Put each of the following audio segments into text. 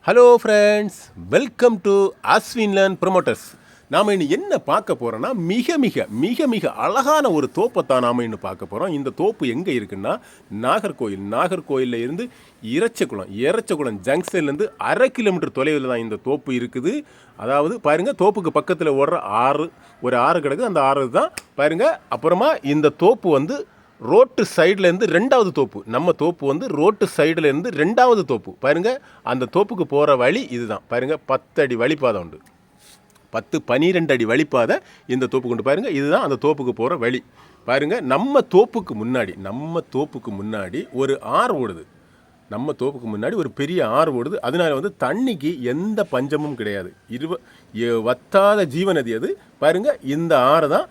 Hello friends, welcome to Ashwinland promoters. நாம் இன்னும் என்ன பார்க்க போகிறோன்னா மிக மிக மிக மிக அழகான ஒரு தோப்பை நாம் இன்னும் பார்க்க போகிறோம். இந்த தோப்பு எங்கே இருக்குன்னா நாகர்கோயிலில் இருந்து இறச்சகுளம் ஜங்ஷன்லேருந்து 1/2 கிலோமீட்டர் தொலைவில் தான் இந்த தோப்பு இருக்குது. அதாவது பாருங்கள், தோப்புக்கு பக்கத்தில் ஓடுற ஒரு ஆறு கிடக்கு. அந்த ஆறு தான் பாருங்கள். அப்புறமா இந்த தோப்பு வந்து ரோட்டு சைட்லேருந்து 2வது தோப்பு. நம்ம தோப்பு வந்து ரோட்டு சைட்லேருந்து 2வது தோப்பு. பாருங்கள், அந்த தோப்புக்கு போகிற வழி இதுதான். பாருங்கள், 10 அடி வழிப்பாதை உண்டு. 12 அடி வழிப்பாதை இந்த தோப்பு கொண்டு. பாருங்கள், இதுதான் அந்த தோப்புக்கு போகிற வழி. பாருங்கள், நம்ம தோப்புக்கு முன்னாடி ஒரு ஆறு ஓடுது. நம்ம தோப்புக்கு முன்னாடி ஒரு பெரிய ஆறு ஓடுது. அதனால வந்து தண்ணிக்கு எந்த பஞ்சமும் கிடையாது. வத்தாத ஜீவநதி அது. பாருங்கள், இந்த ஆறு தான்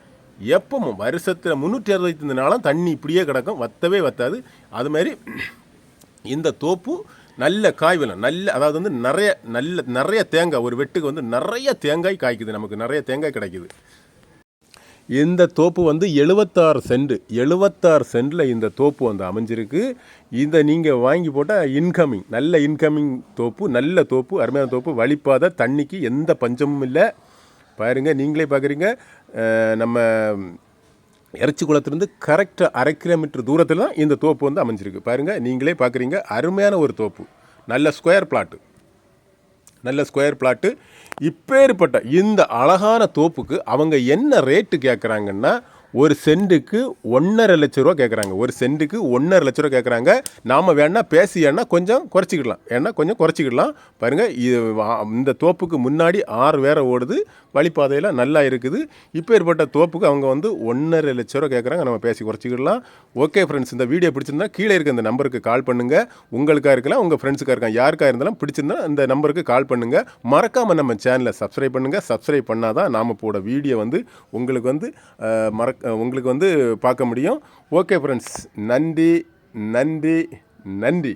எப்பவும் வருஷத்தில் 365 நாளும் தண்ணி இப்படியே கிடக்கும், வத்தவே வத்தாது. அதுமாதிரி இந்த தோப்பு நல்ல காய் விலம், அதாவது வந்து நிறைய தேங்காய், ஒரு வெட்டுக்கு வந்து நிறைய தேங்காய் காய்க்குது. நமக்கு நிறைய தேங்காய் கிடைக்குது. இந்த தோப்பு வந்து 76 சென்டில் இந்த தோப்பு வந்து அமைஞ்சிருக்கு. இதை நீங்கள் வாங்கி போட்டால் நல்ல இன்கமிங் தோப்பு, நல்ல தோப்பு, அருமையான தோப்பு. வழிப்பாதை, தண்ணிக்கு எந்த பஞ்சமும் இல்லை. பாருங்கள், நீங்களே பார்க்குறீங்க. நம்ம இறச்சிக்குளத்துலேருந்து கரெக்டாக 1/2 கிலோமீட்டர் தூரத்தில் தான் இந்த தோப்பு வந்து அமைஞ்சிருக்கு. பாருங்கள், நீங்களே பார்க்குறீங்க. அருமையான ஒரு தோப்பு, நல்ல ஸ்கொயர் பிளாட்டு. இப்பேற்பட்ட இந்த அழகான தோப்புக்கு அவங்க என்ன ரேட்டு கேட்குறாங்கன்னா, ஒரு சென்ட்டுக்கு 1.5 லட்ச ரூபா கேட்குறாங்க. நாம் வேணால் கொஞ்சம் குறைச்சிக்கிடலாம். பாருங்கள், இந்த தோப்புக்கு முன்னாடி ஆறு வேற ஓடுது, வழிப்பாதையில் நல்லா இருக்குது. இப்பேற்பட்ட தோப்புக்கு அவங்க வந்து 1.5 லட்ச ரூபா கேட்குறாங்க. நம்ம பேசி குறைச்சிக்கிடலாம். ஓகே ஃப்ரெண்ட்ஸ், இந்த வீடியோ பிடிச்சிருந்தா கீழே இருக்க இந்த நம்பருக்கு கால் பண்ணுங்கள். உங்களுக்காக இருக்கலாம், உங்கள் ஃப்ரெண்ட்ஸுக்காக இருக்கலாம், யாருக்காக இருந்தாலும் பிடிச்சிருந்தா இந்த நம்பருக்கு கால் பண்ணுங்கள். மறக்காமல் நம்ம சேனலை சப்ஸ்கிரைப் பண்ணுங்கள். சப்ஸ்கிரைப் பண்ணால் தான் நாம் போட வீடியோ வந்து உங்களுக்கு வந்து பார்க்க முடியும். ஓகே ஃப்ரெண்ட்ஸ், நன்றி.